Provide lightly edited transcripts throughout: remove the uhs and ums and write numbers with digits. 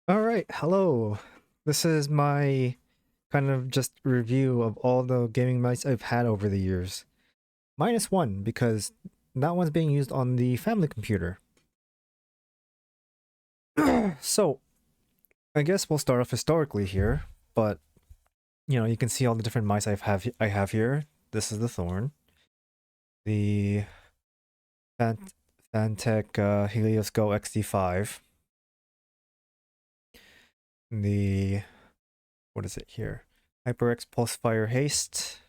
All right, hello. This is my kind of just review of all the gaming mice I've had over the years. Minus one, because that one's being used on the family computer. So, I guess we'll start off historically here, but you can see all the different mice I have here. This is the Thorn, the Fant Fantech Helios Go XD5, the what is it here? HyperX Pulsefire Haste,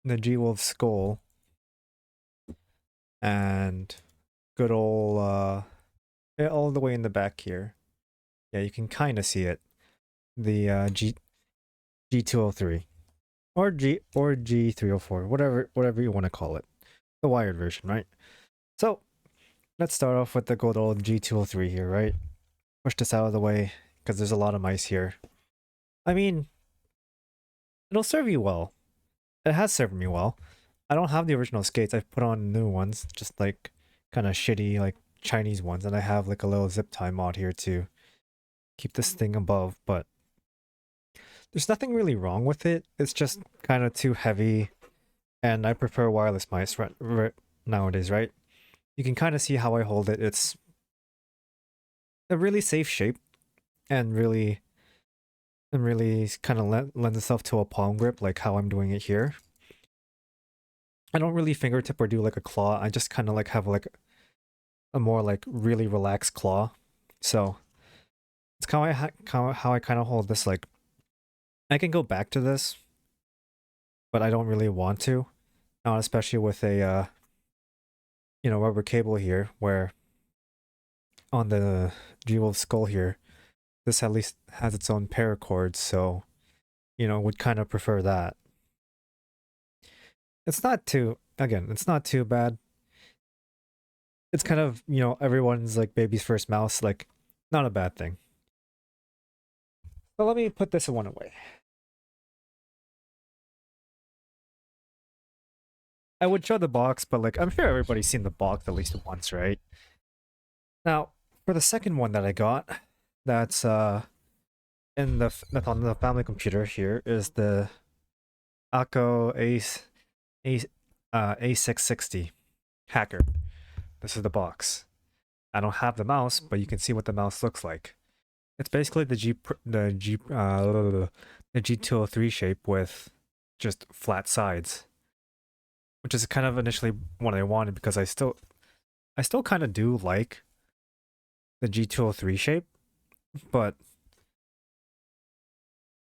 the G203 Skoll, and good old yeah, all the way in the back here. Yeah, you can kind of see it. The G203 or G304, whatever you want to call it. The wired version, right? So, let's start off with the good old G203 here, right? Push this out of the way because there's a lot of mice here. I mean, it'll serve you well. It has served me well. I don't have the original skates. I've put on new ones, just like kind of shitty like Chinese ones, and I have like a little zip tie mod here to keep this thing above, but there's nothing really wrong with it. It's just kind of too heavy, and I prefer wireless mice nowadays, right? You can kind of see how I hold it. It's a really safe shape, and really kind of lends itself to a palm grip, like how I'm doing it here. I don't really fingertip or do like a claw. I just kind of like have like a more like really relaxed claw. So it's how I kind of hold this. Like I can go back to this, but I don't really want to. Not especially with a rubber cable here, where on the G203 Skoll here, this at least has its own paracord, so would kind of prefer that. It's not too bad. It's kind of, everyone's like baby's first mouse, like not a bad thing. But let me put this one away. I would show the box, but like I'm sure everybody's seen the box at least once, right? Now, for the second one that I got, that's that's on the family computer here is the Akko A A660 hacker. This is the box. I don't have the mouse, but you can see what the mouse looks like. It's basically the G203 shape with just flat sides, which is kind of initially what I wanted because I still kind of do like the G203 shape, but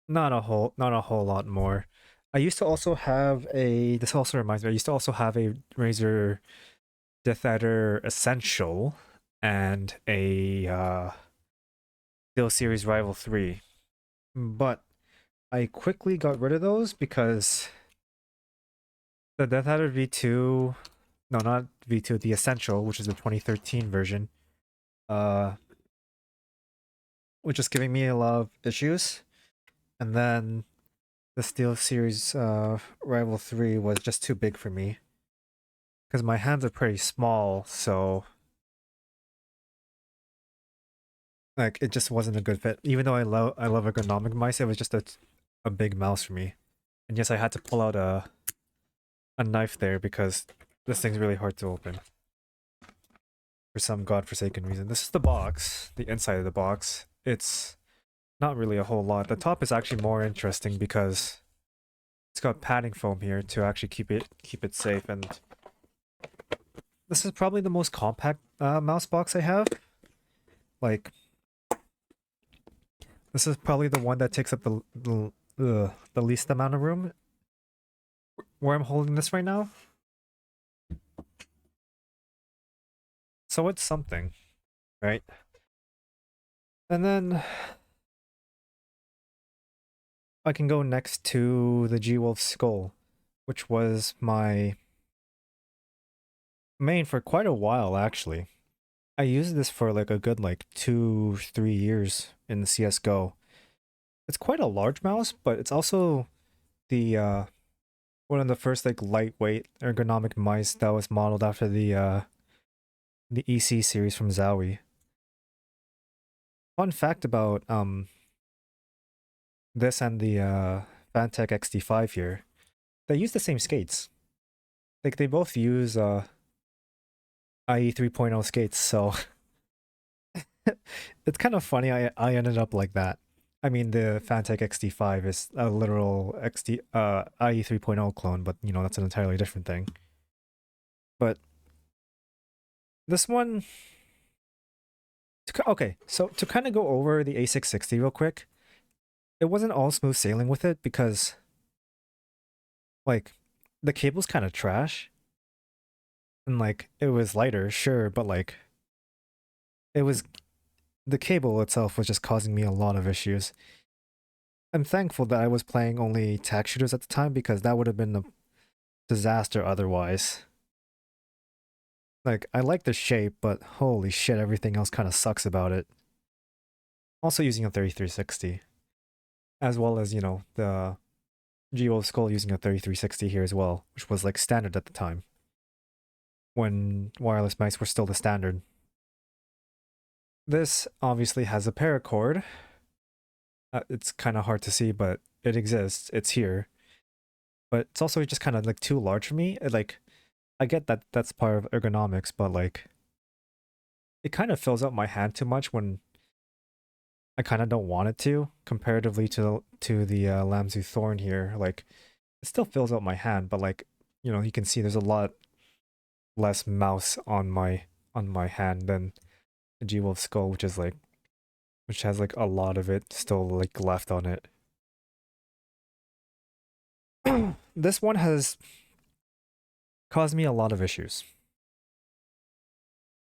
not a whole lot more. I used to also have a this also reminds me, I used to also have a Razer Deathadder Essential and a Steelseries Rival 3. But I quickly got rid of those because the Deathadder V2, no, not V2, the Essential, which is the 2013 version, uh, was just giving me a lot of issues. And then the Steelseries Rival 3 was just too big for me because my hands are pretty small, so like it just wasn't a good fit. Even though I love ergonomic mice, it was just a big mouse for me. And yes, I had to pull out a knife there because this thing's really hard to open for some godforsaken reason. This is the box, the inside of the box. It's not really a whole lot. The top is actually more interesting because it's got padding foam here to actually keep it safe, and this is probably the most compact mouse box I have. Like this is probably the one that takes up the least amount of room where I'm holding this right now. So it's something, right? And then I can go next to the G203 Skoll, which was my main for quite a while actually. I used this for like a good like 2-3 years in CS:GO. It's quite a large mouse, but it's also the one of the first like lightweight ergonomic mice that was modeled after the EC series from Zowie. Fun fact about this and the Fantech XD5 here, they use the same skates. Like they both use IE 3.0 skates, so it's kind of funny I ended up like that. I mean, the Fantech XD5 is a literal IE 3.0 clone, but you know, that's an entirely different thing. But this one, okay, so to kind of go over the A660 real quick, it wasn't all smooth sailing with it because, like, the cable's kind of trash. And, like, it was lighter, sure, but, like, it was, the cable itself was just causing me a lot of issues. I'm thankful that I was playing only tac shooters at the time because that would have been a disaster otherwise. Like, I like the shape, but holy shit, everything else kind of sucks about it. Also using a 3360. As well as, you know, the G203 Skoll using a 3360 here as well, which was, like, standard at the time. When wireless mice were still the standard. This obviously has a paracord. It's kind of hard to see, but it exists. It's here. But it's also just kind of like too large for me. Like, I get that that's part of ergonomics, but like, it kind of fills up my hand too much when I kind of don't want it to, comparatively to the Lamzu Thorn here. Like, it still fills up my hand, but like, you know, you can see there's a lot less mouse on my hand than the G203 Skoll, which has like a lot of it still like left on it. This one has caused me a lot of issues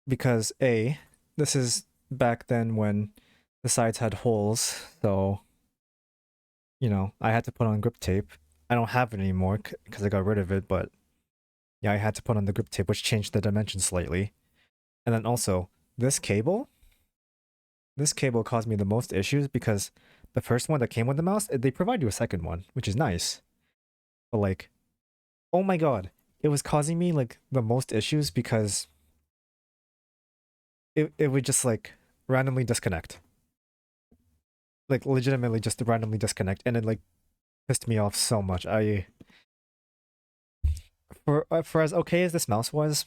because this is back then when the sides had holes, so you know I had to put on grip tape. I don't have it anymore because I got rid of it, but yeah, I had to put on the grip tape, which changed the dimensions slightly. And then also this cable caused me the most issues because the first one that came with the mouse, they provide you a second one, which is nice, but like, oh my god, it was causing me like the most issues because it would just like randomly disconnect. Like legitimately just randomly disconnect, and it like pissed me off so much. For as okay as this mouse was,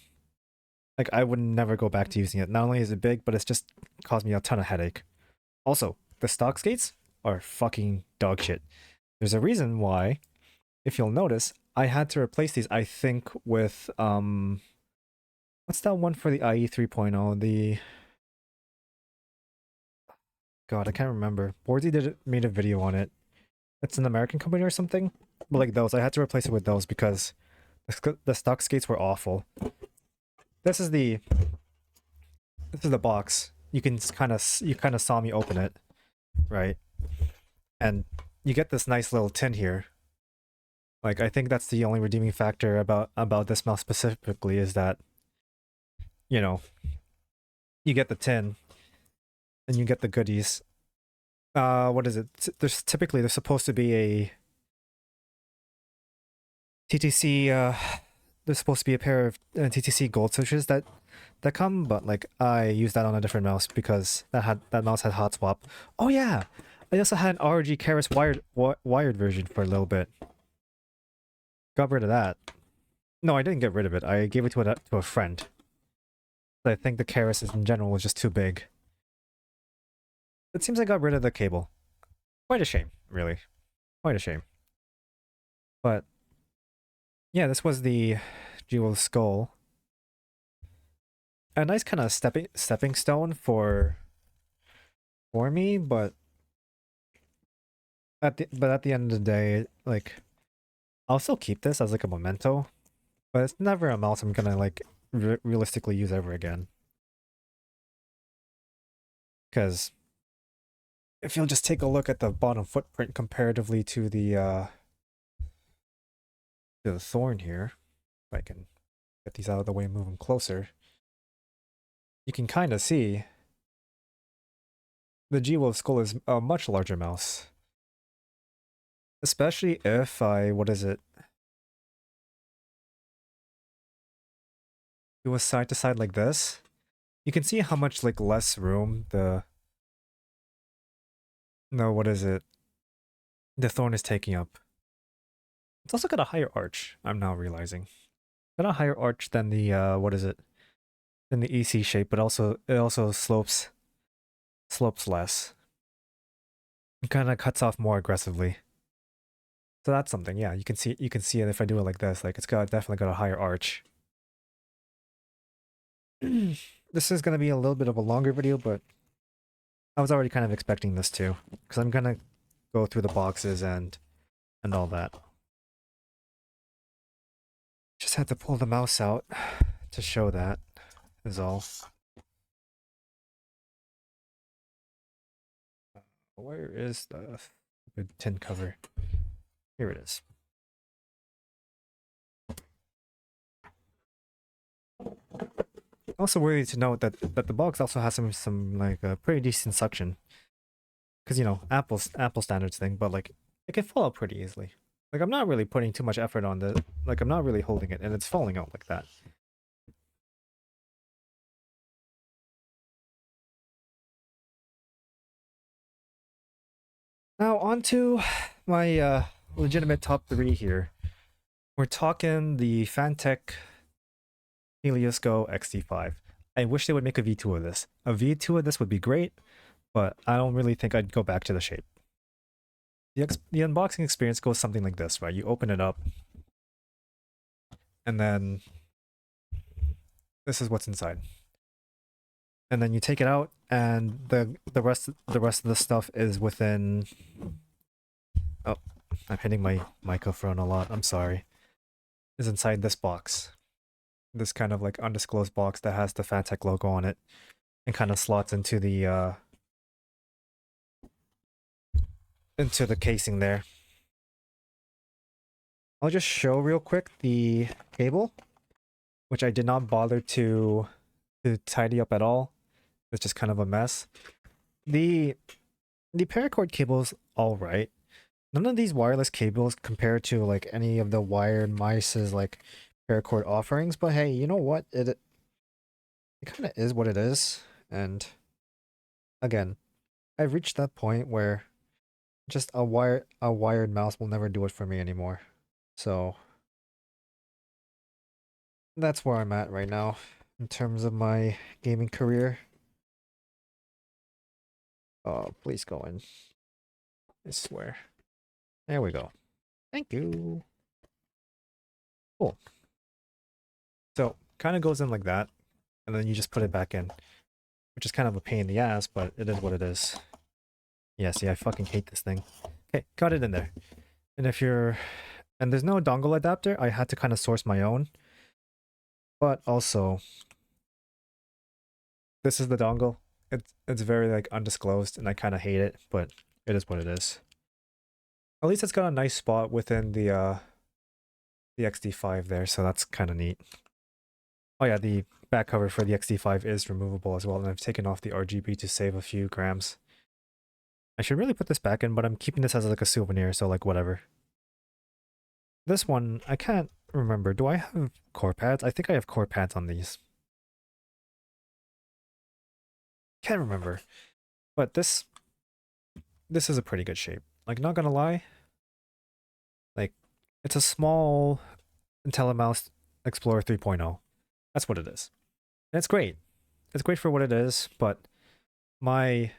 like I would never go back to using it. Not only is it big, but it's just caused me a ton of headache. Also, the stock skates are fucking dog shit. There's a reason why, if you'll notice, I had to replace these, I think, with what's that one for the IE 3.0? The God, I can't remember. Borzy made a video on it. It's an American company or something. But like those, I had to replace it with those because the stock skates were awful. This is the box. You kind of saw me open it, right? And you get this nice little tin here. Like I think that's the only redeeming factor about this mouse specifically is that, you know, you get the tin and you get the goodies. What is it? There's supposed to be a TTC. There's supposed to be a pair of TTC gold switches that come, but like I used that on a different mouse because that mouse had hot swap. Oh yeah, I also had an ROG Keras wired version for a little bit. Got rid of that. No, I didn't get rid of it. I gave it to a friend. I think the Keras in general was just too big. It seems I got rid of the cable. Quite a shame, really. Quite a shame. But yeah, this was the G203 Skoll. A nice kind of stepping stone for me, but at the end of the day, like I'll still keep this as like a memento, but it's never a mouse I'm gonna like realistically use ever again. Because if you'll just take a look at the bottom footprint comparatively to the Thorn here, if I can get these out of the way and move them closer, you can kind of see the G203 Skoll is a much larger mouse. Especially if I, what is it? Do a side to side like this. You can see how much like less room the No, what is it? The Thorn is taking up. It's also got a higher arch, I'm now realizing. Got a higher arch than the, what is it? Than the EC shape, but also, it also slopes less. It kind of cuts off more aggressively. So that's something, yeah, you can see it if I do it like this, like it's definitely got a higher arch. This is gonna be a little bit of a longer video, but I was already kind of expecting this too, because I'm gonna go through the boxes and all that. Just had to pull the mouse out to show that, is all. Where is the tin cover? Here it is. Also worthy to note that the box also has some like pretty decent suction, because you know Apple standards thing, but like it can fall out pretty easily. Like I'm not really putting too much effort on the, like I'm not really holding it, and it's falling out like that. Now on to my legitimate top 3 here. We're talking the Fantech Helios Go XD5. I wish they would make a V2 of this. A V2 of this would be great, but I don't really think I'd go back to the shape. The unboxing experience goes something like this, right? You open it up, and then this is what's inside. And then you take it out, and the rest of the stuff is within. Oh, I'm hitting my microphone a lot. I'm sorry. Is inside this box. This kind of like undisclosed box that has the Fantech logo on it, and kind of slots into the casing there. I'll just show real quick the cable, which I did not bother to tidy up at all. It's just kind of a mess. The paracord cable's alright. None of these wireless cables compare to like any of the wired mice's like paracord offerings, but hey, you know what? It kind of is what it is. And again, I've reached that point where just a wired mouse will never do it for me anymore. So that's where I'm at right now in terms of my gaming career. Oh, please go in. I swear. There we go. Thank you. Cool. So, kind of goes in like that, and then you just put it back in, which is kind of a pain in the ass, but it is what it is. Yeah, see, I fucking hate this thing. Okay, got it in there. And if you're... And there's no dongle adapter, I had to kind of source my own. But also, this is the dongle. It's very like undisclosed, and I kind of hate it, but it is what it is. At least it's got a nice spot within the XD5 there, so that's kind of neat. Oh yeah, the back cover for the XD5 is removable as well, and I've taken off the RGB to save a few grams. I should really put this back in, but I'm keeping this as like a souvenir, so like whatever. This one, I can't remember. Do I have core pads? I think I have core pads on these. Can't remember. But this is a pretty good shape. Like, not gonna lie. Like, it's a small IntelliMouse Explorer 3.0. That's what it is. And it's great. It's great for what it is, but my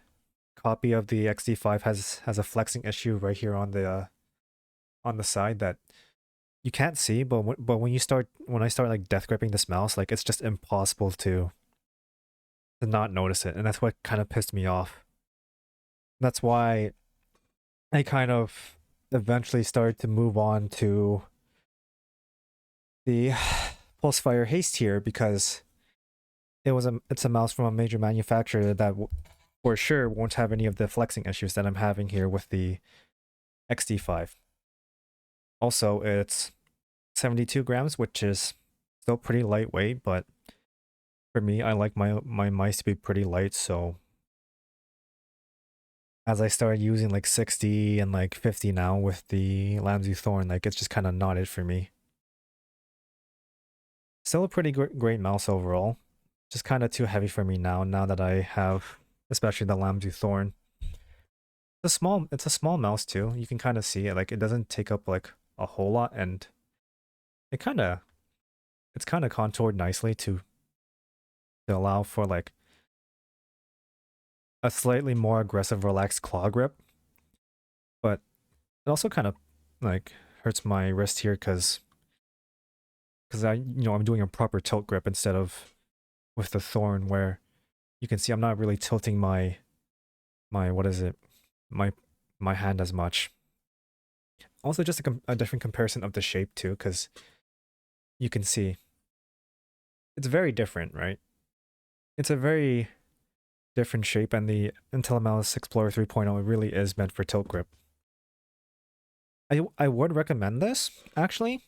copy of the XD5 has a flexing issue right here on the side that you can't see, but when I start like death gripping this mouse, like it's just impossible to not notice it, and that's what kind of pissed me off. That's why I kind of eventually started to move on to the Pulsefire Haste here, because it's a mouse from a major manufacturer that for sure won't have any of the flexing issues that I'm having here with the XD5. Also, it's 72 grams, which is still pretty lightweight, but for me, I like my mice to be pretty light, so as I started using like 60 and like 50 now with the Lamzu Thorn, like it's just kind of not it for me. Still a pretty great mouse overall, just kind of too heavy for me now that I have especially the Lamzu Thorn. it's a small mouse too. You can kind of see it. Like it doesn't take up like a whole lot, and it kind of it's kind of contoured nicely to allow for like a slightly more aggressive, relaxed claw grip. But it also kind of like hurts my wrist here because I'm doing a proper tilt grip instead of with the Thorn, where you can see I'm not really tilting my what is it my hand as much. Also, just a different comparison of the shape too, because you can see it's very different, right? It's a very different shape, and the IntelliMouse Explorer 3.0 really is meant for tilt grip. I would recommend this actually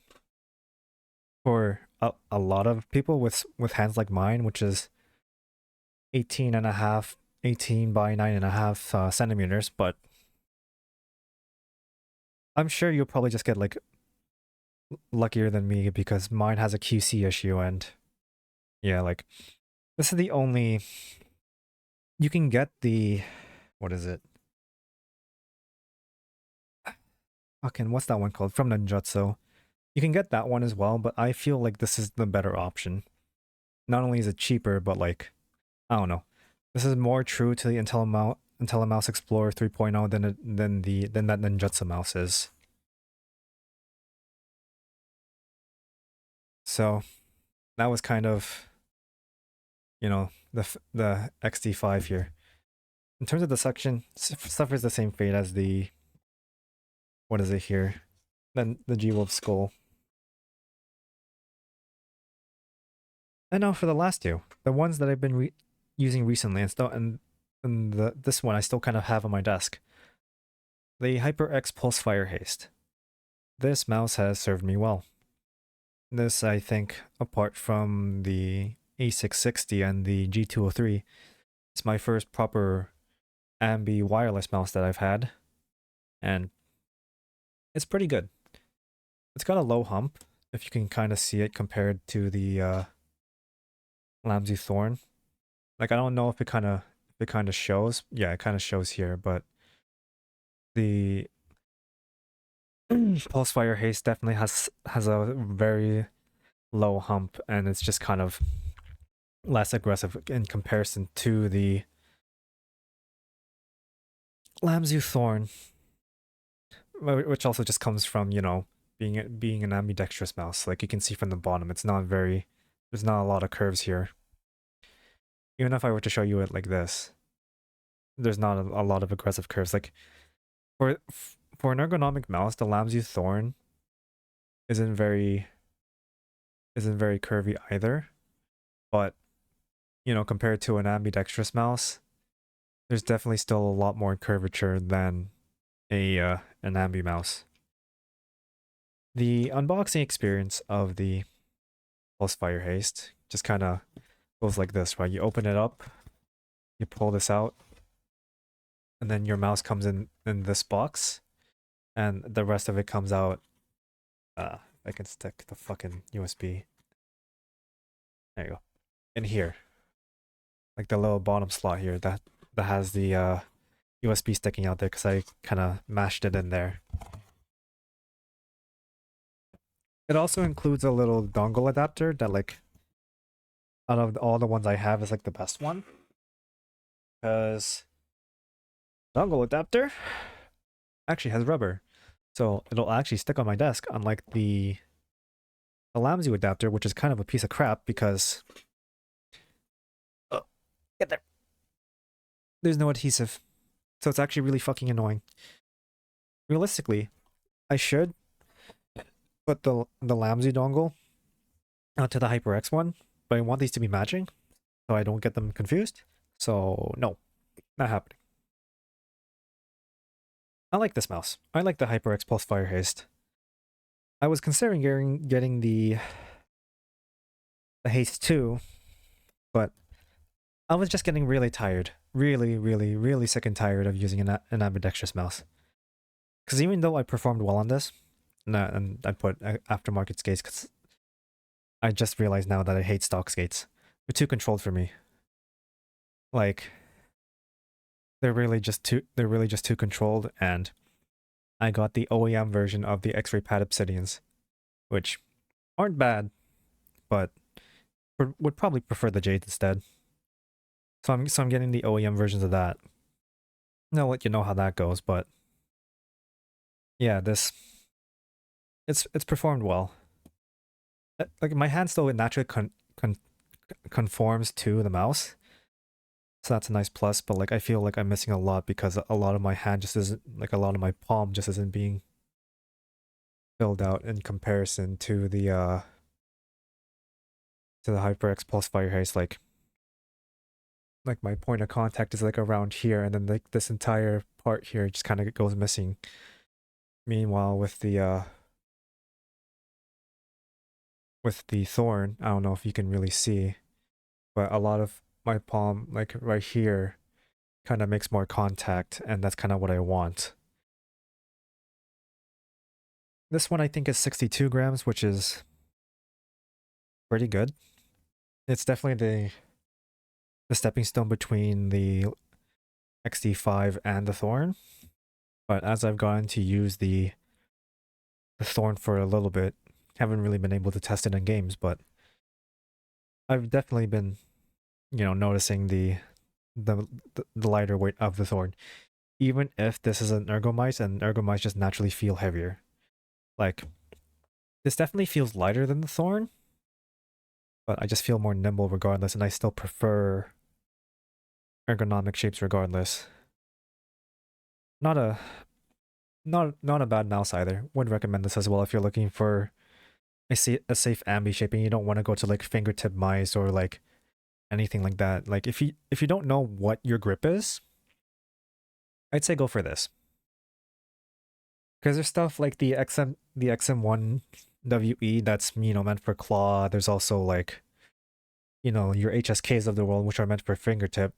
for a lot of people with hands like mine, which is 18 by 9.5 centimeters, but I'm sure you'll probably just get like luckier than me because mine has a QC issue, and yeah, like this is the only you can get the what is it? Fucking what's that one called? From Ninjutsu. You can get that one as well, but I feel like this is the better option. Not only is it cheaper, but like I don't know. This is more true to the IntelliMouse Explorer 3.0 than that Ninjutsu mouse is. So that was kind of, the XD5 here. In terms of the suction, suffers the same fate as the what is it here? Then the G-Wolf Skoll. And now for the last two, the ones that I've been using recently, and this one I still kind of have on my desk. The HyperX Pulsefire Haste. This mouse has served me well. This, I think, apart from the A660 and the G203, it's my first proper ambi wireless mouse that I've had, and it's pretty good. It's got a low hump, if you can kind of see it compared to the Lamzu Thorn. Like I don't know if it kind of shows. Yeah, it kind of shows here, but the Pulsefire Haste definitely has a very low hump, and it's just kind of less aggressive in comparison to the Lamzu Thorn, which also just comes from being an ambidextrous mouse. Like you can see from the bottom, there's not a lot of curves here. Even if I were to show you it like this, there's not a lot of aggressive curves. Like for an ergonomic mouse, the Lamzu Thorn isn't very curvy either. But compared to an ambidextrous mouse, there's definitely still a lot more curvature than an ambi mouse. The unboxing experience of the Pulsefire Haste just kind of goes like this, right? You open it up, you pull this out, and then your mouse comes in this box, and the rest of it comes out. I can stick the fucking USB. There you go. In here, like the little bottom slot here that has the USB sticking out there because I kind of mashed it in there. It also includes a little dongle adapter that, like, out of all the ones I have, is like the best one. Because dongle adapter actually has rubber. So it'll actually stick on my desk, unlike the Lamzu adapter, which is kind of a piece of crap because get there. There's no adhesive. So it's actually really fucking annoying. Realistically, I should put the Lamzu dongle onto the HyperX one, but I want these to be matching so I don't get them confused. So no, not happening. I like this mouse. I like the HyperX Pulsefire Haste. I was considering getting the Haste 2, but I was just getting really tired. Really sick and tired of using an ambidextrous mouse. Because even though I performed well on this, and I put aftermarket skates, because I just realized now that I hate stock skates. They're too controlled for me. Like, they're really just too controlled, and I got the OEM version of the X-ray pad Obsidians, which aren't bad, but would probably prefer the Jades instead. So I'm getting the OEM versions of that. And I'll let you know how that goes, but yeah, it's performed well. Like my hand still naturally conforms to the mouse, so that's a nice plus. But like I feel like I'm missing a lot because a lot of my hand just isn't like a lot of my palm just isn't being filled out in comparison to the HyperX Pulsefire Haste. Like my point of contact is like around here, and then like this entire part here just kind of goes missing. Meanwhile, with the Thorn, I don't know if you can really see, but a lot of my palm, like right here, kind of makes more contact, and that's kind of what I want. This one I think is 62 grams, which is pretty good. It's definitely the stepping stone between the XD5 and the Thorn. But as I've gotten to use the Thorn for a little bit, haven't really been able to test it in games, but I've definitely been, noticing the lighter weight of the Thorn. Even if this is an ergomice, and ergomice just naturally feel heavier. Like, this definitely feels lighter than the Thorn, but I just feel more nimble regardless, and I still prefer ergonomic shapes regardless. Not a bad mouse either. Would recommend this as well if you're looking for a safe ambi shaping. You don't want to go to like fingertip mice or like anything like that. Like if you don't know what your grip is, I'd say go for this. Because there's stuff like the XM1 WE that's meant for claw. There's also like your HSKs of the world which are meant for fingertip.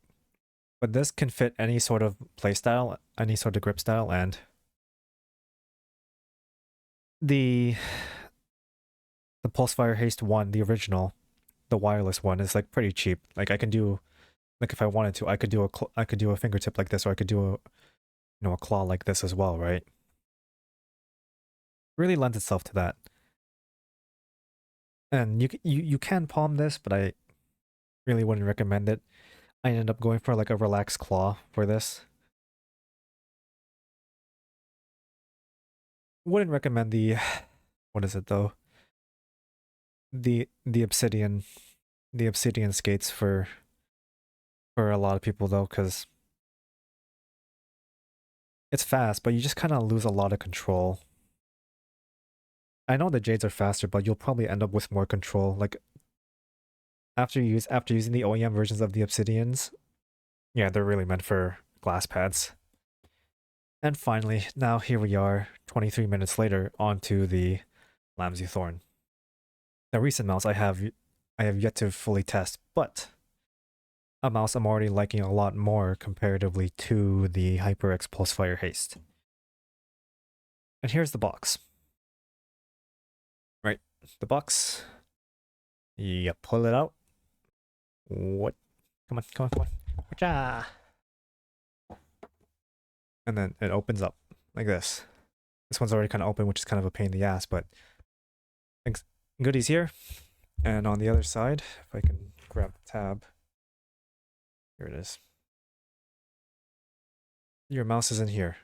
But this can fit any sort of playstyle, any sort of grip style, and the Pulsefire Haste 1, the original, the wireless one, is like pretty cheap. Like I can do, like if I wanted to, I could do a fingertip like this, or I could do a claw like this as well, right? Really lends itself to that. And you can palm this, but I really wouldn't recommend it. I ended up going for like a relaxed claw for this. Wouldn't recommend the what is it though? The obsidian skates for a lot of people though, because it's fast, but you just kind of lose a lot of control. I know the Jades are faster, but you'll probably end up with more control. Like after using the OEM versions of the Obsidians, yeah, they're really meant for glass pads. And finally, now here we are, 23 minutes later, onto the Lamzu Thorn. The recent mouse I have yet to fully test, but a mouse I'm already liking a lot more comparatively to the HyperX Pulsefire Haste. And here's the box. Right, the box. You pull it out. What? Come on, come on, come on. Whatcha? And then it opens up like this. This one's already kind of open, which is kind of a pain in the ass, but goodies here. And on the other side, if I can grab the tab, here it is. Your mouse is in here.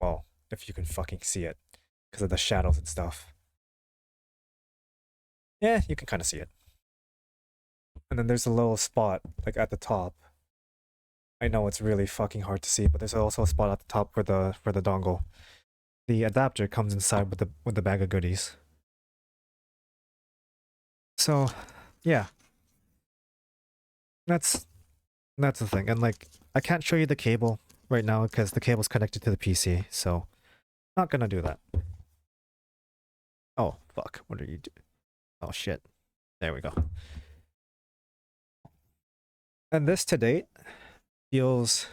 Well, if you can fucking see it, because of the shadows and stuff. Yeah, you can kind of see it. And then there's a little spot, like at the top. I know it's really fucking hard to see, but there's also a spot at the top for the dongle. The adapter comes inside with the bag of goodies. So, yeah. That's the thing. And like I can't show you the cable right now because the cable's connected to the PC, so not gonna do that. Oh, fuck. What are you doing? Oh shit. There we go. And this to date feels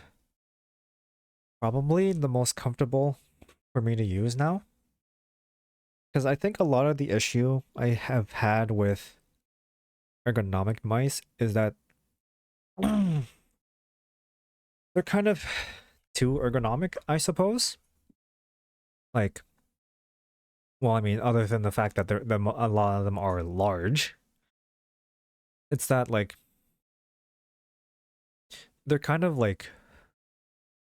probably the most comfortable for me to use now. Because I think a lot of the issue I have had with ergonomic mice is that they're kind of too ergonomic, I suppose. Like, well, I mean, other than the fact that a lot of them are large, it's that like they're kind of like,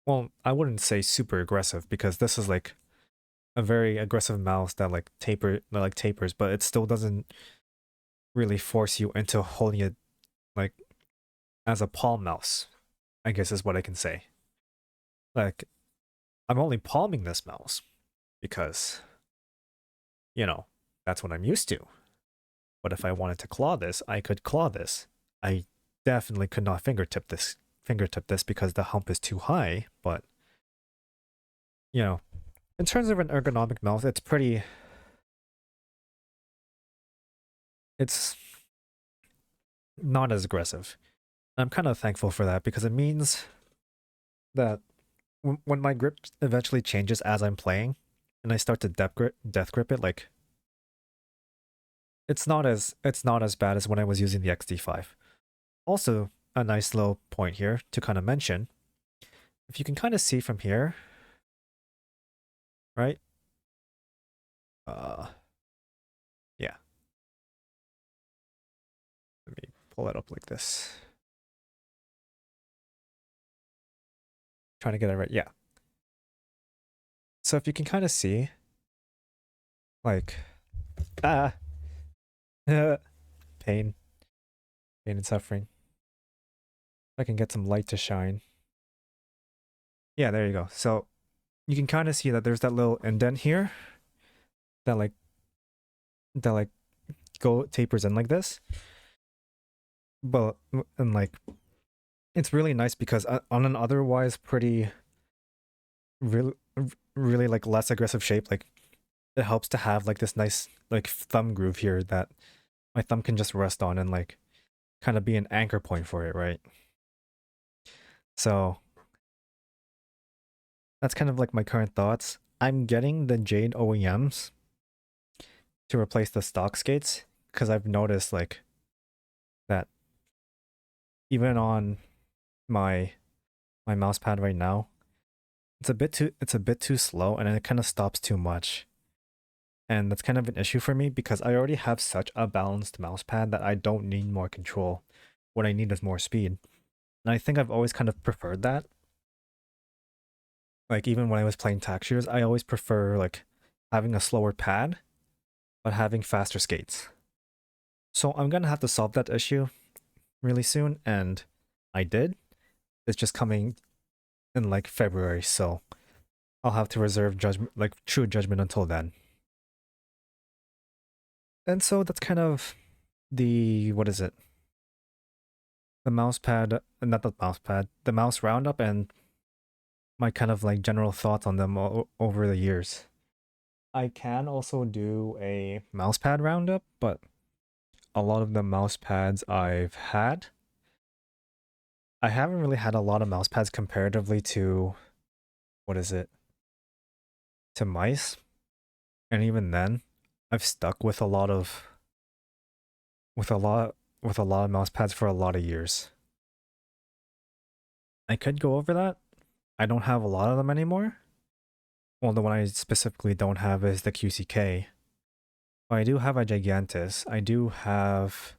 well, I wouldn't say super aggressive because this is like a very aggressive mouse that like tapers, but it still doesn't really force you into holding it like as a palm mouse, I guess is what I can say. Like, I'm only palming this mouse because, you know, that's what I'm used to. But if I wanted to claw this, I could claw this. I definitely could not fingertip this because the hump is too high, but you know, in terms of an ergonomic mouse, it's not as aggressive. I'm kind of thankful for that because it means that when my grip eventually changes as I'm playing and I start to death grip it, like it's not as bad as when I was using the XD5. Also, a nice little point here to kind of mention, if you can kind of see from here, right? Yeah. Let me pull it up like this. Trying to get it right. Yeah. So if you can kind of see, like, ah, pain, pain and suffering. I can get some light to shine. Yeah, there you go. So you can kind of see that there's that little indent here that like go tapers in like this. But and like it's really nice because on an otherwise pretty really really like less aggressive shape, like it helps to have like this nice like thumb groove here that my thumb can just rest on and like kind of be an anchor point for it, right? So that's kind of like my current thoughts. I'm getting the Jade OEMs to replace the stock skates because I've noticed like that even on my mouse pad right now, it's a bit too slow and it kind of stops too much. And that's kind of an issue for me because I already have such a balanced mouse pad that I don't need more control. What I need is more speed. And I think I've always kind of preferred that. Like even when I was playing tack shooters, I always prefer like having a slower pad but having faster skates. So I'm gonna have to solve that issue really soon, and I did. It's just coming in like February, so I'll have to reserve judgment, like true judgment until then. And so that's kind of the what is it? The mouse pad, not the mouse pad, the mouse roundup, and my kind of like general thoughts on them over the years. I can also do a mouse pad roundup, but a lot of the mouse pads I've had, I haven't really had a lot of mouse pads comparatively to what is it? To mice. And even then, I've stuck with a lot of with a lot with a lot of mouse pads for a lot of years. I could go over that. I don't have a lot of them anymore. Well, the one I specifically don't have is the QCK. But I do have a Gigantus. I do have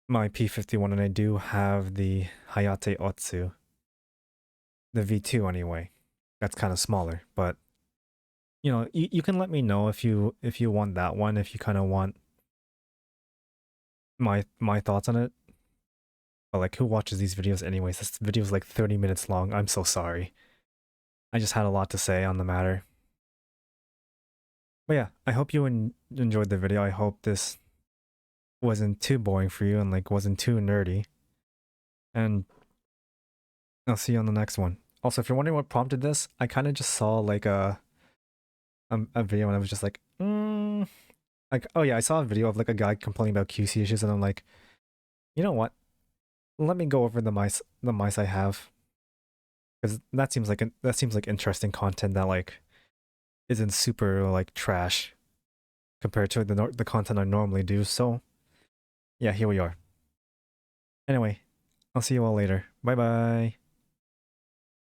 my P51 and I do have the Hayate Otsu. The V2 anyway. That's kind of smaller, but you know, you can let me know if you want that one, if you kind of want my thoughts on it. But like who watches these videos anyways? This video is like 30 minutes long. I'm so sorry. I just had a lot to say on the matter. But yeah, I hope you enjoyed the video. I hope this wasn't too boring for you and like wasn't too nerdy. And I'll see you on the next one. Also, if you're wondering what prompted this, I kind of just saw like a video and I was just like, like, oh yeah, I saw a video of like a guy complaining about QC issues and I'm like, you know what? Let me go over the mice I have because that seems like interesting content that like isn't super like trash compared to the content I normally do. So yeah, here we are. Anyway, I'll see you all later. Bye bye.